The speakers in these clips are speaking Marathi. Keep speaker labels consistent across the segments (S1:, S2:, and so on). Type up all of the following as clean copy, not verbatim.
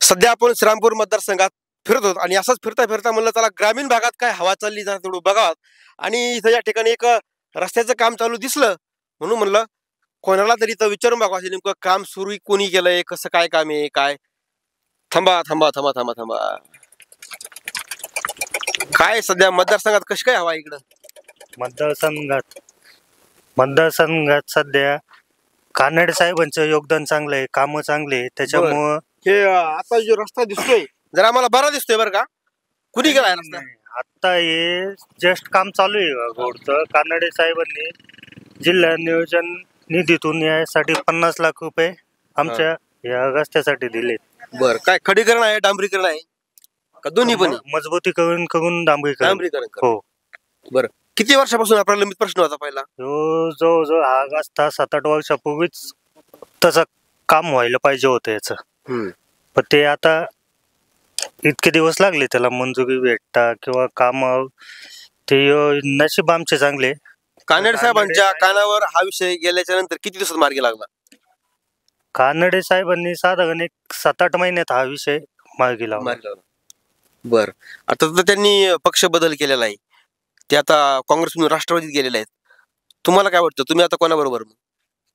S1: सध्या आपण श्रीरामपूर मतदारसंघात फिरत होतो आणि असंच फिरता फिरता म्हणलं चला ग्रामीण भागात काय हवा चालली जरा तेवढं बघावं. आणि इथं या ठिकाणी एक रस्त्याचं काम चालू दिसलं म्हणून म्हणलं कोणाला तरी इथं विचारून बघा नेमकं काम सुरू कोणी केलंय, कसं काय काम आहे काय. थांबा थांबा थांबा थांबा थांबा, काय सध्या मतदारसंघात कशी काय हवा इकडं?
S2: मतदारसंघात सध्या कानडे साहेबांचं योगदान चांगलं आहे, कामं चांगले आहे, त्याच्यामुळं
S1: हे आता जो रस्ता दिसतोय जरा आम्हाला बरा दिसतोय बरं का. कुणी केलाय रस्ता?
S2: आता हे जस्ट काम चालू आहे रोडचं. कानडे साहेबांनी जिल्हा नियोजन निधीतून यासाठी 50 लाख रुपये आमच्या या रस्त्यासाठी दिले.
S1: बर, काय खडीकरण आहे डांबरीकरण आहे का दोन्ही पण?
S2: मजबूतीकरण करून डांबरीकरण. हो.
S1: बरं, किती वर्षापासून हा प्रलंबित प्रश्न होता पहिला?
S2: जवळजवळ हा रस्ता 7-8 वर्षापूर्वीच तसं काम व्हायला पाहिजे होतं याचं. पण ते आता इतके दिवस लागले त्याला मंजुरी भेटता किंवा काम. ते नशीब आमचे चांगले.
S1: कानडे साहेबांच्या कानावर हा विषय गेल्याच्या नंतर किती दिवसात मार्गी लागला?
S2: कानडे साहेबांनी साधारण एक 7-8 महिन्यात हा विषय मार्गी लावला.
S1: बर, आता तर त्यांनी पक्ष बदल केलेला आहे, ते आता काँग्रेसमधून राष्ट्रवादीत गेलेले आहेत. तुम्हाला काय वाटतं, तुम्ही आता कोणाबरोबर?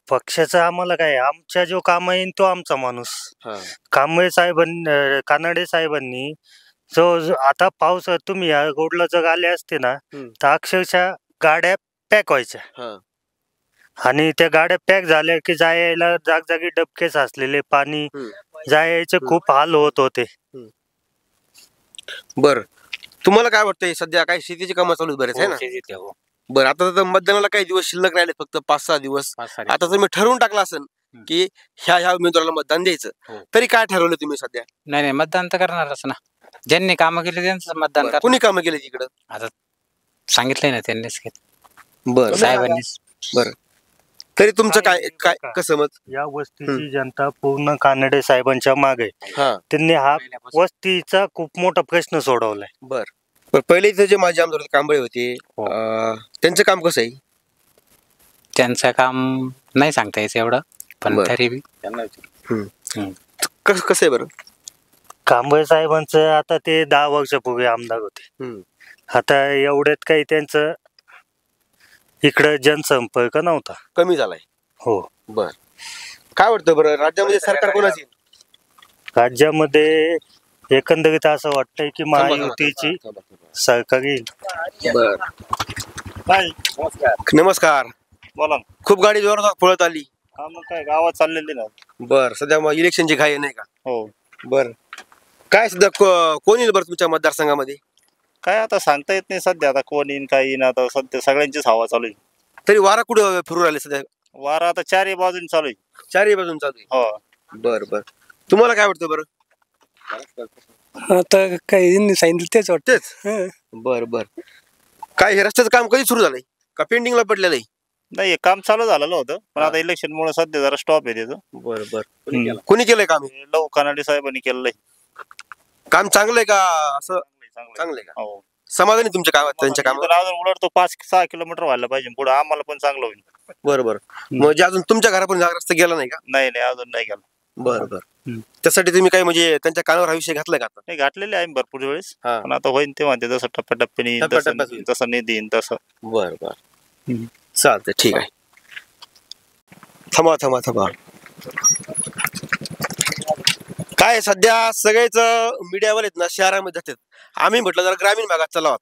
S2: पक्षाचं आम्हाला काय, आमच्या जो काम येईल तो आमचा माणूस. कांबळे साहेबांनी, कानडे साहेबांनी जो आता पाऊस तुम्ही या रोडला जर आले असते ना तर अक्षरशः गाड्या पॅक व्हायच्या. आणि त्या गाड्या पॅक झाल्या की जायला जागजागी डबके साचलेले, पाणी जायचे खूप हाल होत होते.
S1: बर, तुम्हाला काय वाटतंय सध्या काय शेतीची कामं चालू बरेच आहे ना? बरं, आता तर मतदानाला काही दिवस शिल्लक राहिले, फक्त 5-6 दिवस. आता तुम्ही ठरवून टाकला असेल की ह्या उमेदवाराला मतदान द्यायचं, तरी काय ठरवलं तुम्ही सध्या?
S3: नाही मतदान तर करणारच ना, ज्यांनी कामं केली त्यांचं मतदान करणार.
S1: कोणी कामं केली तिकडं?
S3: आता सांगितलंय ना त्यांनीच.
S1: बरं
S3: साहेबांनीच.
S1: बरं, तरी तुमचं काय कसं मत?
S2: या वस्तीची जनता पूर्ण कानडे साहेबांच्या मागे. त्यांनी हा वस्तीचा खूप मोठा प्रश्न सोडवलाय.
S1: बर, पहिले इथे जे माझे आमदार कांबळे होते त्यांचं काम कसं आहे?
S3: त्यांचं काम नाही सांगता यायचं एवढं, पण तरी
S1: कसं आहे बरं?
S2: कांबळे साहेबांचं आता ते 10 वर्षापूर्वी आमदार होते. आता एवढ्यात काही त्यांचं इकडे जनसंपर्क नव्हता,
S1: कमी झालाय.
S2: हो.
S1: बर, काय वाटतं बरं राज्यामध्ये सरकार कोणाची?
S2: राज्यामध्ये एकंदरीत असं वाटतंय की महायुतीची सरकार येईल.
S1: बर, नमस्कार.
S2: बोला.
S1: खूप गाडी जोरात पळत आली.
S2: काय गावात चाललेली ना.
S1: बर, सध्या मग इलेक्शनची घाई नाही का?
S2: हो.
S1: बर, काय सध्या कोण येईल बरं तुमच्या मतदारसंघामध्ये?
S2: काय आता सांगता येत नाही सध्या, आता कोण येईन काय येईन. आता सध्या सगळ्यांचीच हवा चालू आहे.
S1: तरी वारा कुठे फिरू राहिले सध्या?
S2: वारा आता 4ही बाजून चालू आहे.
S1: 4ही बाजून चालू आहे.
S2: हो.
S1: बर बर, तुम्हाला काय वाटतं बरं?
S4: आता काही सांगितलं तेच वाटतेच.
S1: बर बर, काय हे रस्त्याचं काम कधी सुरू झालंय का पेंडिंगला पडलेलं आहे?
S2: नाही, काम चालू झालेलं होतं, पण आता इलेक्शन मुळे सध्या जरा स्टॉप आहे त्याचं.
S1: बर बर, कोणी केलंय काम?
S2: कानडे साहेबांनी केलेलं आहे.
S1: काम चांगलंय का? असं चांगलंय का?
S2: हो.
S1: समाधानी तुमच्या कामात त्यांच्या कामात?
S2: अजून उलट तो 5-6 किलोमीटर व्हायला पाहिजे पुढे, आम्हाला पण चांगलं होईल.
S1: बरोबर, म्हणजे अजून तुमच्या घरापर्यंत रस्ता गेला नाही का?
S2: नाही अजून नाही गेला.
S1: बर बर, त्यासाठी तुम्ही काय म्हणजे त्यांच्या कानावर हा विषय घातलाय का?
S2: नाही, घातलेले आहे भरपूर वेळेस, पण आता होईल तेव्हा ते जसं टप्प्याटप्प्याने तसं निधी येईन तसं.
S1: बर बर, चालतंय, ठीक आहे. थांबा थांबा थांबा, काय सध्या सगळेच मीडियावर आहेत ना शहरामध्ये जातात, आम्ही म्हटलं जरा ग्रामीण भागात चलावं.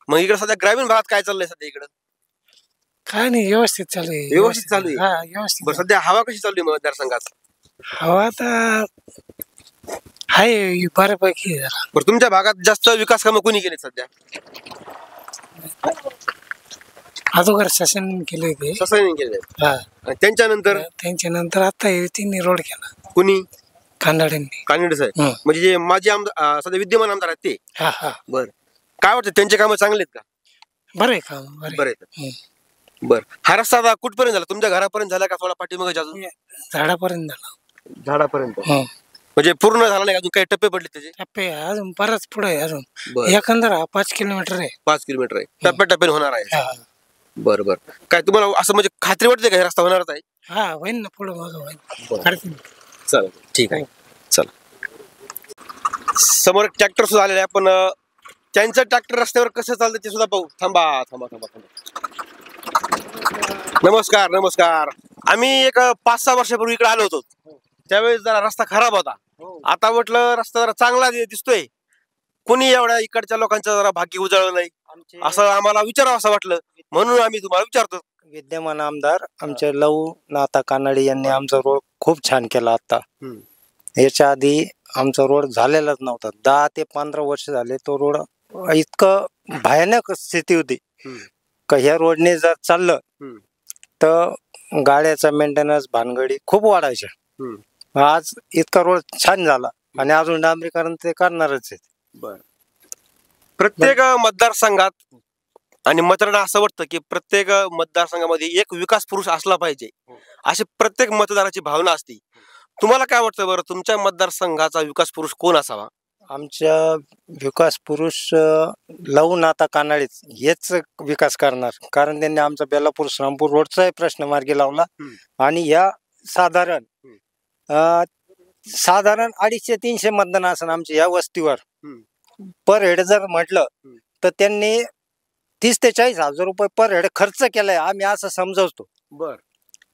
S1: मग इकडे सध्या ग्रामीण भागात काय चाललंय सध्या इकडं?
S4: काय नाही, व्यवस्थित चालू आहे.
S1: व्यवस्थित चालू आहे.
S4: व्यवस्थित.
S1: बरं, सध्या हवा कशी चालू आहे मतदारसंघात?
S4: हवा आता आहे बऱ्यापैकी.
S1: बरं, तुमच्या भागात जास्त विकास कामं कोणी केली सध्या?
S4: अगोदर शासन केले ते.
S1: शासनाने केले. त्यांच्यानंतर
S4: आता तिने रोड केला.
S1: कुणी?
S4: कानड्यांनी.
S1: कानडे साहेब म्हणजे जे माजी आमदार सध्या विद्यमान आमदार आहेत ते? बर, काय वाटतं त्यांचे कामं चांगले आहेत का?
S4: बरं आहे काम, बरं.
S1: बर, हा रस्ता आता कुठपर्यंत झाला? तुमच्या घरापर्यंत झाला का थोडा पाठीमागे अजून?
S4: झाडापर्यंत झाला.
S1: झाडापर्यंत म्हणजे पूर्ण झाला नाही अजून? काही टप्पे पडले त्याचे?
S4: टप्पे अजून बरंच पुढे आहे अजून. एकंदर 5 किलोमीटर आहे.
S1: 5 किलोमीटर आहे, टप्प्याटप्प्याने होणार आहे. बर बर, काय तुम्हाला असं म्हणजे खात्री वाटते का हे रस्ता होणारच आहे?
S4: होईल ना, पुढे मागं होईल.
S1: चल, ठीक आहे, चल. समोर ट्रॅक्टर सुद्धा आलेला आहे, पण त्यांचं ट्रॅक्टर रस्त्यावर कसं चालतं ते सुद्धा पाहू. थांबा थांबा थांबा थांबा. नमस्कार नमस्कार. आम्ही एक 5-6 वर्षापूर्वी इकडे आलो होतो. त्यावेळेस जरा रस्ता खराब होता. आता म्हटलं रस्ता जरा चांगला दिसतोय. कोणी एवढ्या इकडच्या लोकांचं जरा भाग्य उजळलं नाही असं आम्हाला विचारावं असं वाटलं, म्हणून आम्ही तुम्हाला विचारतो.
S4: विद्यमान आमदार आमचे लहू नाथा कानडे यांनी आमचा रोड खूप छान केला. आता याच्या आधी आमचा रोड झालेलाच नव्हता. 10 ते 15 वर्ष झाले तो रोड इतकं भयानक स्थिती होती का ह्या रोडने जर चाललं तर गाड्याचा मेंटेनन्स भानगडी खूप वाढायच्या. आज इतका रोड छान झाला आणि अजून डांबरीकरण ते करणारच आहेत.
S1: प्रत्येक मतदारसंघात आणि मतदारांना असं वाटतं की प्रत्येक मतदारसंघामध्ये एक विकास पुरुष असला पाहिजे, अशी प्रत्येक मतदाराची भावना असते. तुम्हाला काय वाटतं बरं, तुमच्या मतदारसंघाचा विकास पुरुष कोण असावा?
S4: आमच्या विकास पुरुष लहू नाथा कानडेच हेच विकास करणार, कारण त्यांनी आमचा बेलापूर श्रामपूर रोडचा प्रश्न मार्गी लावला. आणि या साधारण 250-300 मतदान असेल आमच्या या वस्तीवर. पर हेड जर म्हटलं तर त्यांनी 30 ते 40 हजार रुपये पर हेड खर्च केलाय, आम्ही असं समजवतो.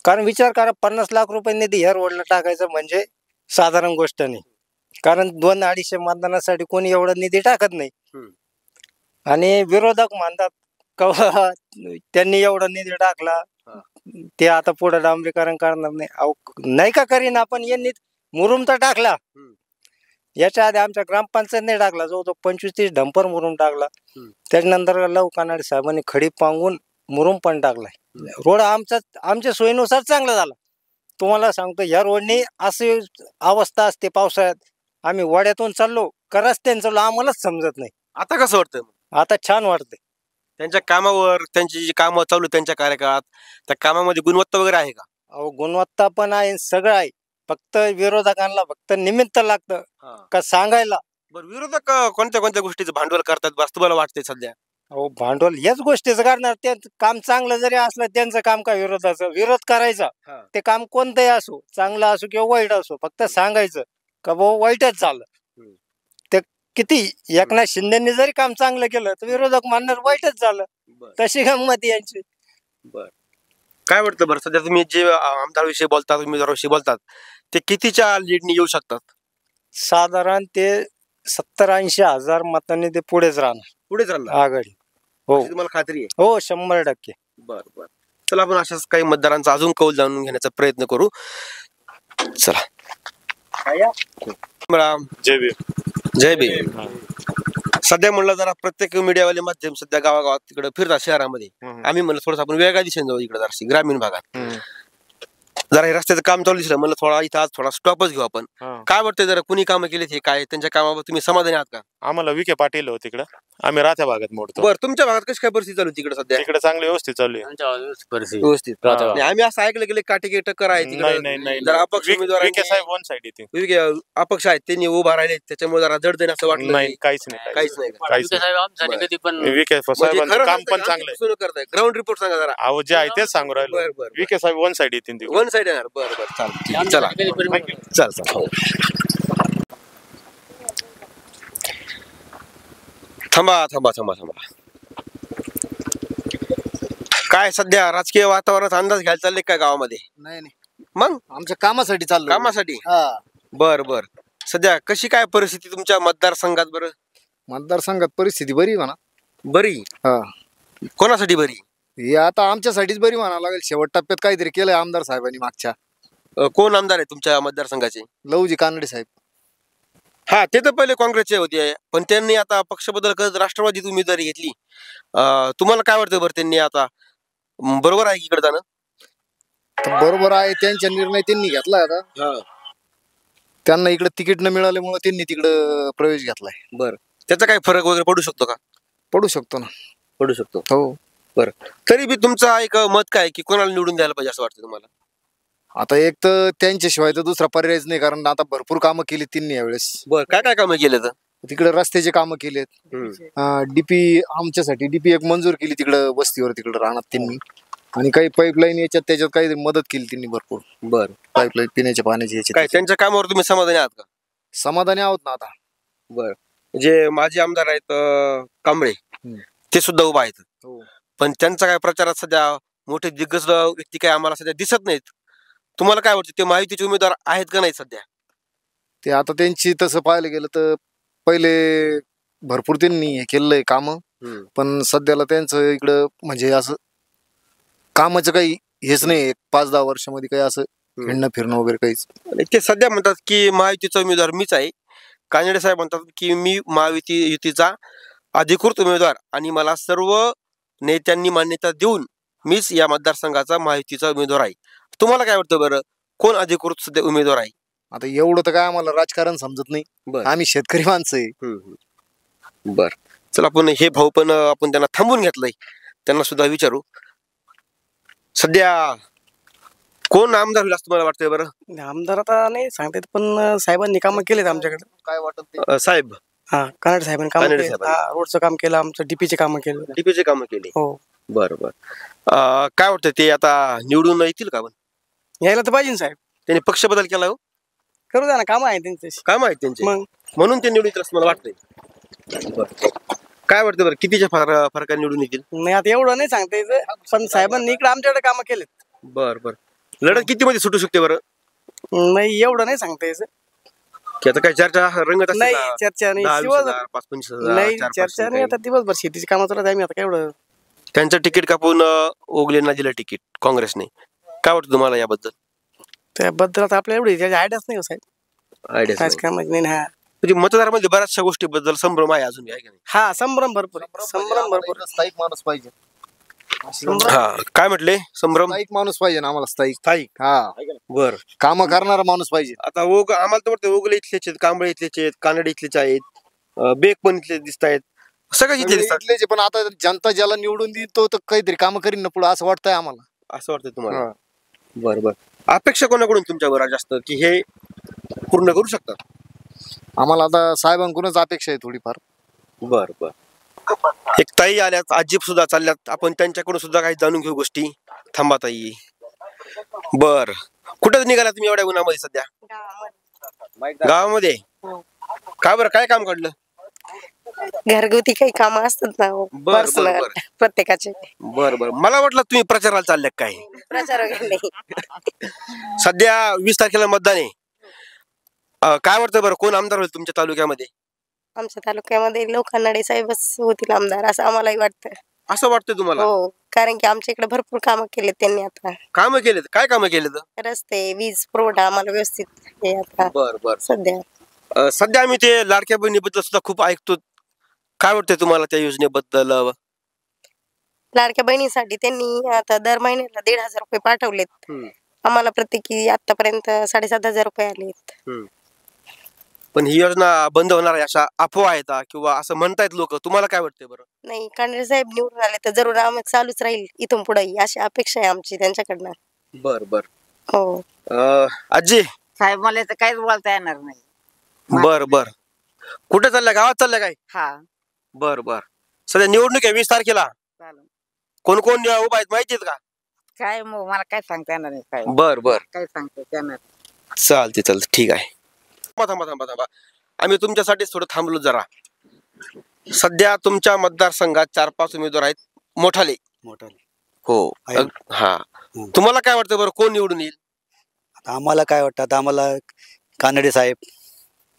S4: कारण विचार करा, 50 लाख रुपये निधी ह्या रोडला टाकायचं म्हणजे साधारण गोष्ट नाही. कारण 200-250 मतदानासाठी कोणी एवढा निधी टाकत नाही. आणि विरोधक म्हणतात का त्यांनी एवढा निधी टाकला ते आता पुढे डांबरीकरण करणार नाही. अहो नाही का करीन आपण, यांनी मुरुम तर टाकला. याच्या आधी आमच्या ग्रामपंचायतने टाकला, जवळजवळ 25-30 डंपर मुरुम टाकला. त्याच्यानंतर लहू कानडे साहेबांनी खडी पांगून मुरुम पण टाकलाय. रोड आमच्या सोयीनुसार चांगला झाला. तुम्हाला सांगतो या रोडने अशी अवस्था असते पावसाळ्यात, आम्ही वाड्यातून चाललो का रस्त्याने चाललो आम्हालाच समजत नाही.
S1: आता कसं वाटतं?
S4: आता छान वाटतंय.
S1: त्यांच्या कामावर, त्यांची जी कामं चालू त्यांच्या कार्यकाळात, त्या कामामध्ये गुणवत्ता वगैरे आहे का?
S4: अहो गुणवत्ता पण आहे, सगळं आहे. फक्त विरोधकांना फक्त निमित्त लागतं का सांगायला.
S1: बरं, विरोधक कोणत्या कोणत्या गोष्टीचं भांडवल करतात बस तुम्हाला वाटतंय सध्या?
S4: अहो भांडवल याच गोष्टीचं करणार. ते काम चांगलं जरी असलं त्यांचं काम काय विरोधाचं, विरोध करायचा. ते काम कोणतंही असो, चांगलं असो किंवा वाईट असो, फक्त सांगायचं का भाऊ वाईटच झालं. ते किती एकनाथ शिंदेनी जरी काम चांगलं केलं तर विरोधक म्हणणार वाईटच झालं. तशी गंमत यांची.
S1: काय वाटतं बरं, सध्या तुम्ही जे आमदार विषयी बोलतात, उमेदवाराविषयी बोलतात, ते कितीच्या लीडनी येऊ शकतात?
S4: साधारण ते 70-80 हजार मतांनी ते पुढेच राहणार आघाडी. हो
S1: तुम्हाला खात्री आहे?
S4: हो 100%.
S1: बरं. चला आपण अशाच काही मतदारांचा अजून कौल जाणून घेण्याचा प्रयत्न करू. चला. जय भीम. जय भीम. सध्या म्हणलं जरा प्रत्येक मीडियावाले माध्यम सध्या गावागावात तिकडे फिरतात शहरामध्ये. आम्ही म्हणलं थोडंसं आपण वेगळ्या दिशेने जाऊ, इकडे जरा ग्रामीण भागात. जरा हे रस्त्याचं काम चालू दिसलं, म्हणलं थोडा इथं आज थोडा स्टॉपच घेऊ आपण. काय वाटतंय जरा कुणी कामं केली हे काय, त्यांच्या कामावर तुम्ही समाधानी आहात का?
S5: आम्हाला विखे पाटील होते तिकडं, आम्ही राहत्या भागात मोडतो.
S1: बरं, तुमच्या भागात कशी काय परिस्थिती चालू तिकडे सध्या?
S5: तिकडे चांगली व्यवस्थित चालू आहे.
S1: व्यवस्थित. आम्ही असं ऐकलं गेले काटेकी टक्कर आहे तिकडे. जरा अपक्ष उमेदवार
S5: विखे साहेब वन साइड येते,
S1: अपक्ष आहेत त्यांनी उभा राहिले, त्याच्यामुळे जरा जड देणं असं वाटलं
S5: नाही. काहीच नाही. विखे साहेबांचं काम पण चांगलं आहे.
S1: करताय ग्राउंड रिपोर्ट सांगा जरा.
S5: अहो जे आहे तेच सांगू राहिलो. विखे साहेब वन साइड येते.
S1: वन साइड येणार. बरं चालेल. चला चल. थांबा. काय सध्या राजकीय वातावरणाचा अंदाज घ्यायला चालले काय गावामध्ये?
S6: नाही.
S1: मग
S6: आमच्या कामासाठी चाललो.
S1: कामासाठी? बर. सध्या कशी काय परिस्थिती तुमच्या मतदारसंघात? बरं,
S6: मतदारसंघात परिस्थिती बरी म्हणा.
S1: बरी? कोणासाठी बरी?
S6: हे आता आमच्यासाठीच बरी म्हणावं लागेल. शेवट टप्प्यात काहीतरी केलंय आमदार साहेबांनी मागच्या.
S1: कोण आमदार आहे तुमच्या मतदारसंघाचे?
S6: लहूजी कानडे साहेब.
S1: हा, ते तर पहिले काँग्रेसचे होते, पण त्यांनी आता पक्ष बदल करत राष्ट्रवादीत उमेदवारी घेतली. तुम्हाला काय वाटतं बरं, त्यांनी आता बरोबर आहे इकडे जाणं?
S6: बरोबर आहे, त्यांचा निर्णय त्यांनी घेतलाय. आता त्यांना इकडे तिकीट न मिळाल्यामुळे त्यांनी तिकडे प्रवेश घेतलाय.
S1: बरं, त्याचा काय फरक वगैरे पडू शकतो का?
S6: पडू शकतो ना.
S1: पडू शकतो.
S6: हो.
S1: बरं, तरी बी तुमचा एक मत काय की कोणाला निवडून द्यायला पाहिजे असं वाटतं तुम्हाला?
S6: आता एक तर त्यांच्याशिवाय तर दुसरा पर्यायच नाही, कारण आता भरपूर कामं केली त्यांनी यावेळेस.
S1: बरं, काय कामं केले तर?
S6: तिकडे रस्त्याचे कामं केलेत. डीपी आमच्यासाठी डीपी एक मंजूर केली तिकडे वस्तीवर, तिकडे राहणार त्यांनी. आणि काही पाईपलाईन याच्यात त्याच्यात काही मदत केली त्यांनी भरपूर.
S1: बरं,
S6: पाईपलाईन पिण्याच्या पाण्याची याची.
S1: काय त्यांच्या कामावर तुम्ही समाधानी आहात का?
S6: समाधानी आहोत ना. आता
S1: बर. जे माजी आमदार आहेत कांबळे ते सुद्धा उभा आहेत, पण त्यांचा काय प्रचारात सध्या मोठे दिग्गज व्यक्ती काय आम्हाला सध्या दिसत नाहीत. तुम्हाला काय वाटतं, ते महायुतीचे उमेदवार आहेत का नाही सध्या?
S6: ते आता त्यांची तसं पाहायला गेलं तर पहिले भरपूर त्यांनी हे केलंय काम, पण सध्याला त्यांचं इकडं म्हणजे असं कामाचं काही हेच नाही. 5-10 वर्षामध्ये काही असं हिंडणं फिरणं वगैरे काहीच.
S1: ते सध्या म्हणतात की महायुतीचा उमेदवार मीच आहे. कानडे साहेब म्हणतात की मी महायुतीचा अधिकृत उमेदवार आणि मला सर्व नेत्यांनी मान्यता देऊन मीच या मतदारसंघाचा महायुतीचा उमेदवार आहे. तुम्हाला काय वाटतं बरं, कोण अधिकृत सध्या उमेदवार आहे?
S6: आता एवढं तर काय आम्हाला राजकारण समजत नाही, आम्ही शेतकरी माणसं आहे.
S1: बर, चला आपण हे भाऊ पण आपण त्यांना थांबून घेतलंय, त्यांना सुद्धा विचारू. सध्या कोण आमदार होईल असं तुम्हाला वाटतंय बरं?
S7: आमदार आता नाही सांगता येत, पण साहेबांनी कामं केलेत आमच्याकडे.
S6: काय वाटत
S1: साहेब?
S7: हा, कानडे साहेबांनी काम
S1: कानडे
S7: केले.
S1: साहेबांनी.
S7: रोडचं काम केलं, आमचं डीपीचे काम केलं.
S1: डीपीचे कामं केली.
S7: हो,
S1: बर बर. काय वाटतं, ते आता निवडून येतील का? पण
S7: यायला तर पाहिजे ना साहेब.
S1: त्यांनी पक्ष बदल केला हो?
S7: करू द्या ना, काम आहे त्यांच्याशी.
S1: काय माहिती त्यांचे,
S7: मग
S1: म्हणून ते निवडून येतील असं मला वाटतंय. बरं. काय वाटतं बरं, कितीच्या फरकाने निवडून येतील?
S7: नाही आता एवढं नाही सांगता येत, पण साहेबांनी इकडे आमच्याकडे कामं केलेत.
S1: बर बर. लढत किती मध्ये सुटू शकते बरं?
S7: नाही एवढं नाही सांगता येत.
S1: की आता काय चर्चा रंगत असते
S7: नाही
S1: ना?
S7: चर्चा नाही,
S1: 10,000, 5,000,
S7: नाही
S1: 4,000,
S7: चर्चा नाही. आता दिवसभर शेतीची कामं चालत आहे, आम्ही आता काय एवढं.
S1: त्यांचं तिकीट कापून ओगलेंना दिलं तिकीट काँग्रेसने. काय वाटतं तुम्हाला याबद्दल?
S7: त्याबद्दल आता आपल्या एवढी त्याची आयडियाच नाही हो साहेब.
S1: आयडिया
S7: राजकारणाची नाही ना.
S1: म्हणजे मतदारामध्ये बऱ्याचशा गोष्टीबद्दल संभ्रम आहे अजून, आहे का नाही?
S7: हा, संभ्रम भरपूर आहे. संभ्रम भरपूर.
S6: स्थायिक माणूस पाहिजे.
S1: हा, काय म्हटले? संभ्रम
S6: स्थायिक माणूस पाहिजे ना आम्हाला, स्थायिक.
S1: स्थायिक.
S6: हा,
S1: बर.
S6: काम करणारा माणूस पाहिजे.
S1: आता आम्हाला तर वाटतं ओगले इथलेच आहेत, कांबळे इथलेच आहेत, कानडे इथलेच आहेत, बेक पण इथले दिसत आहेत, सगळे इथले दिसतात.
S6: इथलेच आहे, पण आता जनता ज्याला निवडून देतो तर काहीतरी काम करीन ना पुढे, असं वाटतंय आम्हाला.
S1: असं वाटतं तुम्हाला? बर बर. अपेक्षा कोणाकडून तुमच्या बरोबर जास्त की हे पूर्ण करू शकतात?
S6: आम्हाला आता साहेबांकडूनच अपेक्षा आहे थोडीफार.
S1: बर बर. एक ताई आल्यात, आजी सुद्धा चालल्यात, आपण त्यांच्याकडून सुद्धा काही जाणून घेऊ गोष्टी. थांबा ताई. बर, कुठं निघाला तुम्ही एवढ्या उन्हामध्ये सध्या? गावामध्ये. काय बरं, काय काम काढलं?
S8: घरगुती काही काम असतात ना पर्सनल प्रत्येकाचे.
S1: बर बर. मला वाटलं तुम्ही प्रचाराला चालल्या काय?
S8: प्रचार वगैरे नाही.
S1: सध्या 20 तारखेला मतदान आहे. काय वाटतं बरं, कोण आमदार होईल तुमच्या तालुक्यामध्ये?
S8: आमच्या तालुक्यामध्ये लोखंडे साहेबच होतील आमदार असं आम्हालाही वाटतं.
S1: असं वाटतं तुम्हाला?
S8: हो, कारण की आमच्या इकडे भरपूर कामं केले त्यांनी. आता
S1: कामं केलेत? काय कामं केलेत?
S8: रस्ते, वीज पुरवठा आम्हाला व्यवस्थित आहे आता
S1: बर बर.
S8: सध्या.
S1: सध्या आम्ही ते लाडक्या बहिणीबद्दल सुद्धा खूप ऐकतो. काय वाटतंय तुम्हाला त्या योजनेबद्दल?
S8: लाडक्या बहिणीसाठी त्यांनी आता दर महिन्याला 1,500 रुपये पाठवलेत. आम्हाला प्रत्येकी आतापर्यंत 7,500 रुपये आलेत.
S1: पण ही योजना बंद होणार आहे अशा अफवा आहेत किंवा असं म्हणतायत लोक. तुम्हाला काय वाटतंय बरं?
S8: नाही, कानडे साहेब निवडून आले तर जरूर आम्ही चालूच राहील इथून पुढे, अशी अपेक्षा आहे आमची त्यांच्याकडनं.
S1: बर बर.
S8: हो.
S1: आजी
S9: साहेब मला तर काहीच बोलता येणार नाही.
S1: बर बर. कुठे चालल्या? गावात चालल्या काय?
S9: हा,
S1: बर बर. सध्या निवडणूक आहे 20 तारखेला.
S9: चालेल.
S1: कोण कोण उभा आहेत माहिती आहेत का?
S9: काय मग मला काय सांगता येणार नाही. काय
S1: बर बर.
S9: काय सांगता येणार?
S1: चालते चालते, ठीक आहे. थांबा थांबा थांबा. आम्ही तुमच्यासाठीच थोडं थांबलो जरा. सध्या तुमच्या मतदारसंघात 4-5 उमेदवार आहेत मोठाले. हो. हा, तुम्हाला काय वाटतं बरं, कोण निवडून येईल?
S10: आम्हाला काय वाटतं, आता आम्हाला कानडे साहेब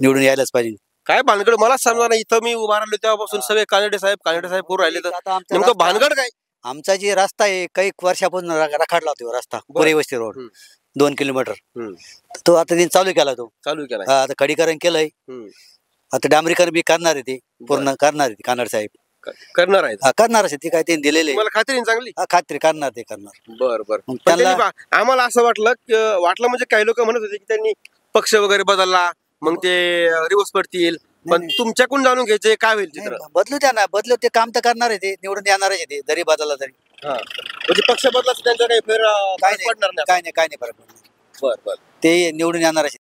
S10: निवडून यायलाच पाहिजे.
S1: काय भानगड मला समजा नाही. इथं मी उभा राहिलो तेव्हापासून सगळे कानडे साहेब करून राहिले, तर नेमकं भानगड काय?
S10: आमचा जे रस्ता आहे काही वर्षापासून रखडला होता रस्ता, पुरे वस्ती रोड 2 किलोमीटर. तो आता त्यांनी चालू केला. आता खडीकरण केलंय, आता डांबरीकरण बी करणार आहे, ते पूर्ण करणार आहे कानडे साहेब.
S1: करणार आहेत?
S10: करणार आहे, ते काय त्यांनी दिलेले.
S1: मला खात्री चांगली?
S10: खात्री करणार, ते करणार.
S1: बर बर. आम्हाला असं वाटलं म्हणजे काही लोक म्हणत होते की त्यांनी पक्ष वगैरे बदलला मग ते रिवर्स पडतील, पण तुमच्याकडून जाणून घ्यायचे काय होईल चित्र?
S10: बदलू द्या ना, बदलू, ते काम तर करणार आहे, ते निवडून येणार आहे, ते जरी बदलला तरी.
S1: म्हणजे पक्ष बदलाचं त्यांचा काही फरक पडणार नाही?
S10: काय नाही फरक पडणार.
S1: बर बर.
S10: ते निवडून येणार आहे.